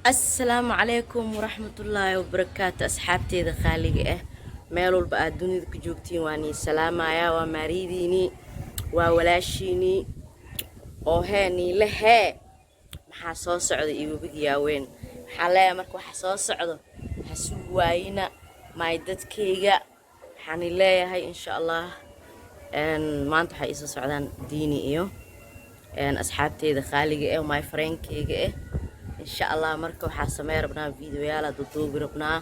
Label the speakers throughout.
Speaker 1: السلام عليكم ورحمة الله وبركاته أصحابتي ذا خالق ميلول بقى دنيا كجوكتين واني سلام يا ومريديني وولاشيني هاني لها maxaa soo socda iyo webiga weyn waxa leeyahay marka waxa soo socdo xasuub waayina maay dadkayga waxaan leeyahay insha Allah maanta waxa isoo socdaan diini iyo asxaabteyda qaaliga ah my friendkayga ah insha Allah marka waxa sameey rabnaa video yaala duubi rabnaa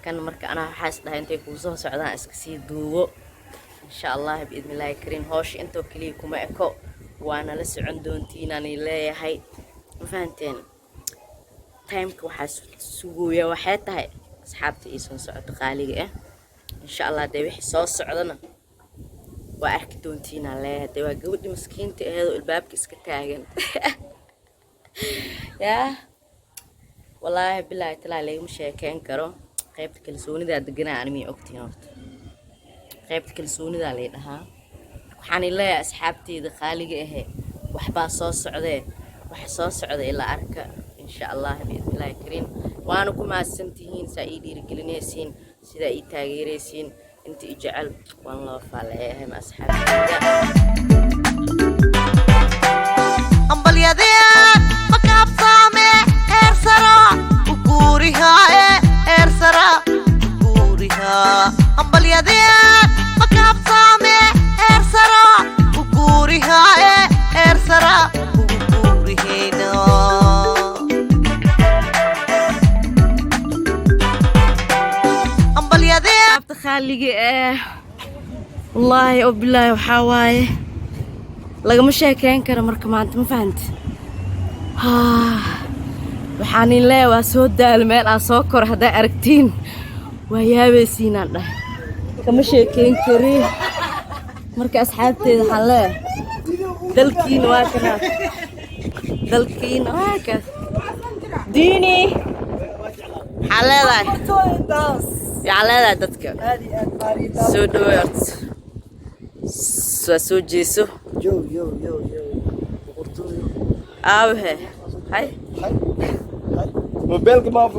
Speaker 1: kan marka ana waxa isdahay intay ku soo socdaan iska sii duubo insha Allah biidnillaahi kariim hoosh inta kaliya kuma eko waana la socon doontiin aan leeyahay فهمتين تايمك وحسوية وحياتها أصحابتي يسون سعود خالي إن شاء الله ده وحي صوص سعودنا وأحكي تينا عليها ده وجودي مسكين هذا الباب كسكتاجن يا والله بالله طلع لي مش كان كرو قيبت كل سوني ده دقنا عنمي أختي نورت قيبت كل سوني ده لينها وحني الله أصحابتي ده خالي وحبا صوص سعودي وحصل سعودي إلا أركا إن شاء الله بإذن الله الكريم وأنا كما سنتين سعيدي رجلنيسين سيدا تاجيريسين أنت اجعل والله فعليهم أصحابي
Speaker 2: أمبل يديك مكاب صامي إرسرا وكوريها إرسرا وكوريها أمبل يديك مكاب صامي إرسرا وكوريها إرسرا
Speaker 1: خالي والله وبالله وحواي لقى مشاكين كره مركب ما انت ما فهمت وحاني لا واسود المال اسوكر هدا اركتين ويا بسينا كمشاكين كري مركب اصحابتي حلا دلكين واكنا دلكين واكا ديني حلا يعلى دتك سودويرت سوجيسو
Speaker 3: جو
Speaker 1: اوه هاي
Speaker 3: موبايلك ما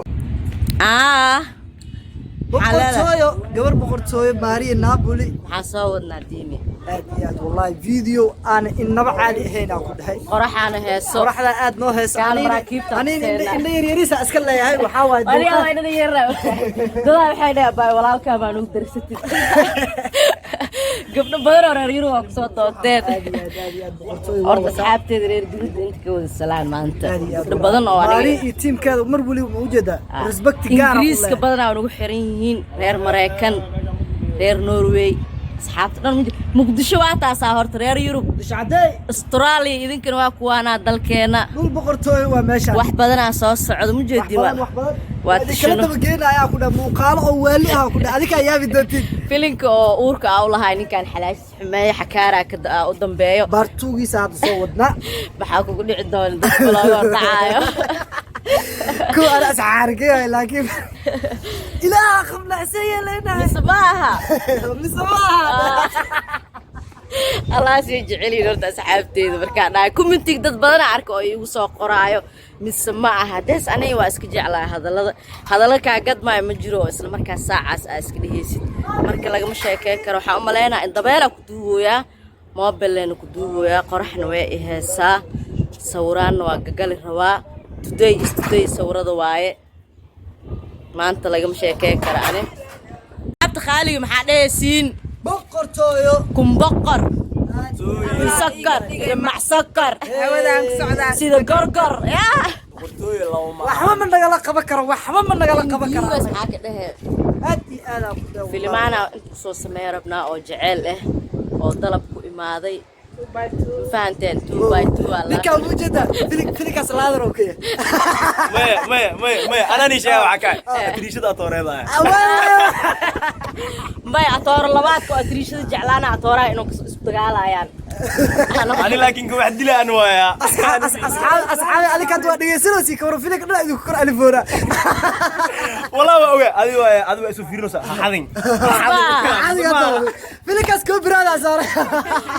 Speaker 3: بقرتويو قبل بقرتويو ماري نابولي
Speaker 1: حصودنا ديمي
Speaker 3: اد والله فيديو انا انبا عادي هنا كدحي
Speaker 1: قرحانا هيسو
Speaker 3: قرحدا اد نو هيس انا يريسا اسكا ليهي waxa waay
Speaker 1: aniga inada yara dada waxay leeyahay walaalka baan u darsatid gabdho badan oo reer yurub ku soo tooteen horta asxaabteeda reer gurida inta ka wada salaan maanta gabdho badan oo
Speaker 3: aniga teamkeeda mar waliba ma u jeeda respect gaar ah
Speaker 1: ingiriiska badan aan ugu xiran yihiin reer Mareykan reer Norway asxaabta muqdisho waa taas horta reer yurub
Speaker 3: shacday
Speaker 1: Australia idinkana waa kuwaana dalkeena
Speaker 3: dul boqortooy waa meesha
Speaker 1: wax badan aan soo socdo ma jeedin waa
Speaker 3: kala daba geenaya ku dhaa muuqaalo oo waali ah ku dhaa adika yaabi doontiin
Speaker 1: filinka oo uurka aa u lahaa ninkan xalaash xumeey xakaara ka u dambeeyo
Speaker 3: bartuugiisa aad soo wadna
Speaker 1: waxa kugu dhici doona dad looga dhacaayo
Speaker 3: كو أنا أسعارك لكن إلى خمنا سيء لنا
Speaker 1: صباحا الله سيجعلي نورت أصحابتي بركان كومنتي ضد بدنا عرك أو يوسق قرايو مسمعها دس أنا يواسك جعلها هذا لك قد ما مجرو إسلام مركز ساعة أسكلي هيسي مركز لقى مش هيك كروح أملينا إن دبيرك كدويا ما بلنا كدويا قرحنا وإهسا صوران وقال الروا today sawirada waaye maanta laga sheekay karaane abta khaaliga maxaa dheesiin
Speaker 3: boqortooyo
Speaker 1: kum boqor مسكر معسكر سيدا قرقر يا
Speaker 3: وحبا من نقل قبكر وحبا من نقل قبكر
Speaker 1: بس معاك ده
Speaker 3: أدي أنا
Speaker 1: في اللي معنا أنت صوص سمير ابنا أو جعل أو طلبكو إمادي فانتين 2 باي 2 والله
Speaker 3: لك موجودة فيلك أصلاً روكية
Speaker 4: ما أنا نيشة وعكاي أتريشة أطورة ذا
Speaker 1: ما أطور لبعض أتريشة جعلانة أطورة إنه استقالة يعني
Speaker 4: أنا لكن كواحد دلي أنا ويا
Speaker 3: أصحابي عليك أنت وديسنا سي كورو فيلك لا يذكر ألفورا
Speaker 4: والله ما هو هذا بس في روسا حاضين
Speaker 3: فيلك أسكوب هذا صار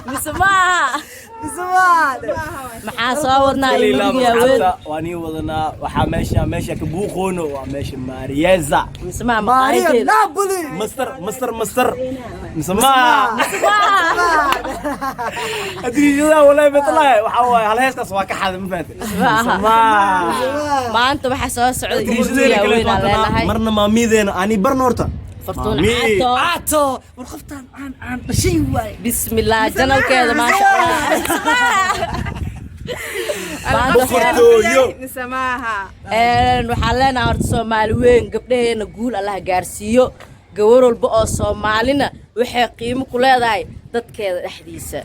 Speaker 1: نسمعها maxaa soo wadnaa
Speaker 4: إلى واني وضنا وحماشة كبوخونو وحماشة ماريزا
Speaker 1: نسمع
Speaker 3: ماريا
Speaker 1: مقايد
Speaker 3: نابولي
Speaker 4: مستر نسمع أدري جدا والله بيطلع وحواي هلا هيك تصوى كحد مفات نسمع
Speaker 1: ما أنت بحسوا سعودي
Speaker 4: أدري جدا
Speaker 1: وين على
Speaker 4: مرنا ما ميدين أني برنورتا
Speaker 1: فرتون عاتو
Speaker 3: عاتو والخفتان عن شيء واي
Speaker 1: بسم الله جنال كذا ما شاء الله
Speaker 5: نسمعها
Speaker 1: waxaan leenahay horta Soomaali weyn gabdhaheena guul Allah gaarsiiyo gabar walba oo Soomaalina waxay qiimo ku leedahay dadkeeda dhaxdiisa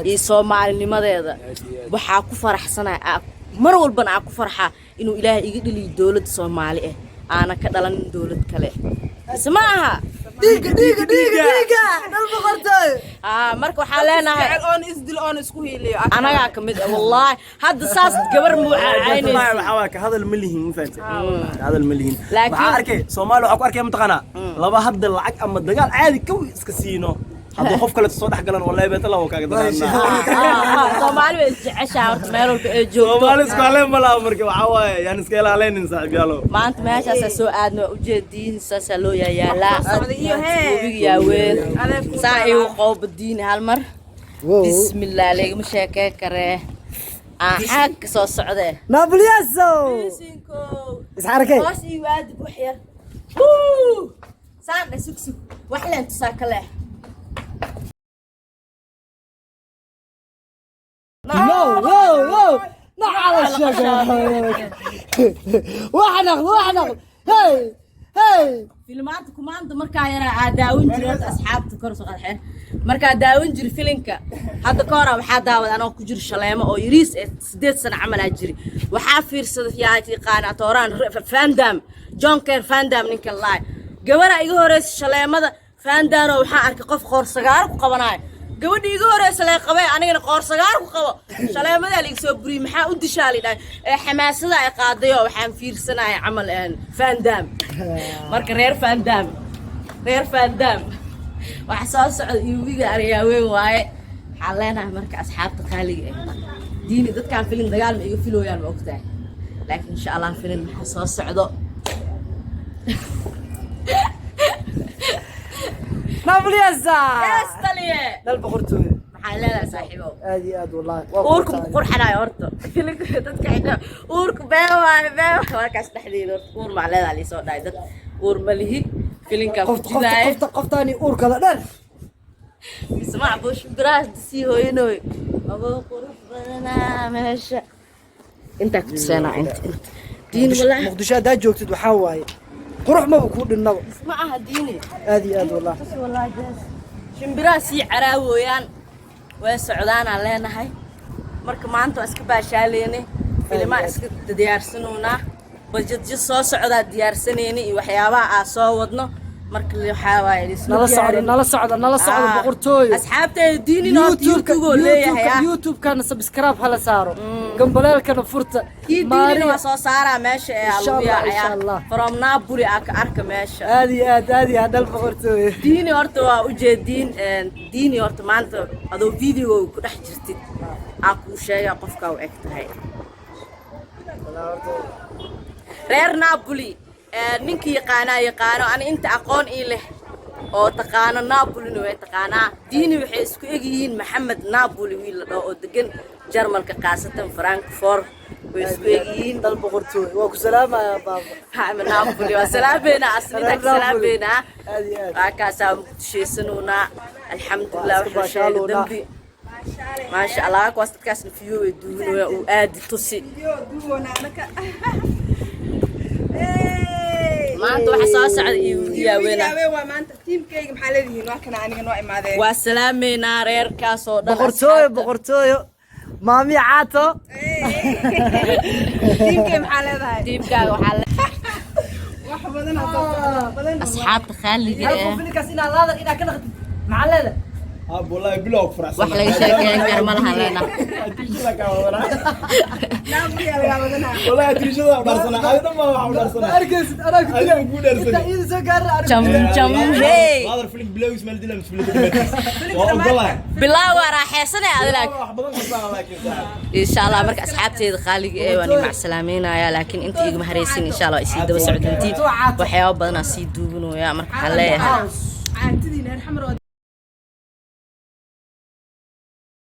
Speaker 1: iyo Soomaalinimadeeda waxa ku faraxsanahay mar walba aan ku farxaa inuu Ilaahay iga dhaliyo dawlad Soomaali ah aana ka dhalan dawlad kale ismaaha
Speaker 3: ديقة نالبقرتاي
Speaker 1: marka waxaan leenahay
Speaker 5: on isdil on isku hiiliyo
Speaker 1: anaga kamid wallahi hadda saas gabar muucaynaysa
Speaker 4: حواك هذا المليين مفات هذا المليين
Speaker 1: لكن
Speaker 4: أركي سومالي وحكوا أركي متقنا لبا هذا العك أما الدجال عادي كوي اسكسينو هذا خوف كله تصدح قلنا والله بيطلع وكذا
Speaker 1: Soomaali jecesha horta meel walba ay joogto
Speaker 4: سومالي سكالين بلا أمريكا وحواي يعني سكيل علينا نساعد يالو
Speaker 1: maanta meeshaas soo aadno u jeediin saas loo yaala iyo weyn saa ay qoob diin hal mar bismillah leeg ma sheekay kare xaq soo socday
Speaker 3: نابولياسو اسحركي
Speaker 1: hoos iyo waadi buxyar saan sugsu wax leen tusaa kale
Speaker 3: واو ما على الشجر واحد هاي
Speaker 1: filmaanta kumaanta markaa yara aad daawin jiray asxaabta kor soo qadxeen markaa daawin jiray filimka hadda ka hor waxaa daawad anoo ku jiro shaleemo oo yariis 8 sano camal ah jiri waxaa fiirsaday yaati qaana tooraan fandam John Ker fandam ninka laay gabadha iga horeysay shaleemada fandano waxaa arkay qof qoor sagaar ku qabanay gabadha iga horeysay la qabay anigana qoor sagaar ku qabo shaleemada la iga soo buri maxaa u dishaali dhaay xamaasada ay qaaday oo waxaan fiirsanay camal fandam marka reer fandam waxa soo socda iibiga ariyaa weyn waaye waxaan leenahay marka asxaabta qaaliga ah diini dadkaan filin dagaal ma iga filooyaan ma ogtahay laakiin insha Allah filin waxa soo socdo
Speaker 3: نابولياسا
Speaker 1: استليه
Speaker 3: نالبقرتاي
Speaker 1: maxaa leedahay saaxiibo
Speaker 3: ادي والله
Speaker 1: uurku qurxanaay horta filinka dadka cidda uurku beewa markaas dhaxdeedo uur ma leedahay li soo dhaay dad uur ma lihi filinka ku jidaay
Speaker 3: قفتاني اور كلا دل
Speaker 1: اسمع بوش براس دسي هوينوي ابو قرف بدنا ماشي انت كنت سنه انت دين والله
Speaker 3: مقدشة دا جوجتد waxaa waaye qurux ma ku dhinabo
Speaker 1: اسمعها ديني
Speaker 3: aad والله
Speaker 1: والله جاس shimbiraasi caraawooyaan way socdaan aan leenahay marka maanta iska baashaaleenay filmaa iska diyaarsanoona budget soo socda diyaarsaneeni iyo waxyaabaha aan soo wadno marka waxa waaye
Speaker 3: nala socda boqortooy
Speaker 1: asxaabtay diinin oo YouTube leeyahay
Speaker 3: YouTube kana subscribe hala saaro gambaleelkana furta
Speaker 1: maari waa soo saaraa meesha ee alubiya from Napoli arka meesha
Speaker 3: aad dal boqortooy
Speaker 1: diini horta waa u jeedin diini horta maanta adoo video ku dhex jirtid aan ku sheegay qofka uu eg tahay reer Napoli ninkii yaqaano ani inta aqoon ii leh oo taqaano Napoli way taqaanaa diini waxay isku egyihiin Maxamed Napoli wiil la dhaho oo degan Jarmalka qaasatan Frankfurt way isku egyihiin
Speaker 3: dal boqortooy waa ku salaamaya baaba
Speaker 1: Maxamed Napoli waa salaameena asliida salaameena kaasa sheesanuna alxamdulillah wa shukr dambi ما شاء الله كواس تكاس فيو يدون وآدي توسي ما أنت وحصاص يا وينا
Speaker 5: ما أنت تيم كيك محللين وكنا عني نوع ما ذي
Speaker 1: والسلام نارير كاسو
Speaker 3: بقرتوي مامي عاتو
Speaker 5: تيم كيك محلل
Speaker 1: تيم كاغو حل أصحاب تخلي
Speaker 3: فيلكاس إن الله إذا كنا معللة
Speaker 4: والله بلوك فرح
Speaker 1: wax laga sheekeyn karo ma laha leena
Speaker 4: والله ادري ودرسنا هذا ما ودرسنا
Speaker 3: اركز انا كنت ايد سكر
Speaker 1: jam hey
Speaker 4: هذا الفيلم بلوز ما لدينا مش فيلم والله
Speaker 1: bilaa waa raaxaysanay adilaag
Speaker 4: wax badan ka saaran laakiin
Speaker 1: insha Allah marka asxaabteeda qaaliga ee waan ma salaameynaya laakiin inta iga mahareysin insha Allah isii daba socdintii waxyaabo badan aan sii duubinooya marka xaleeyahay
Speaker 5: caantidina xamar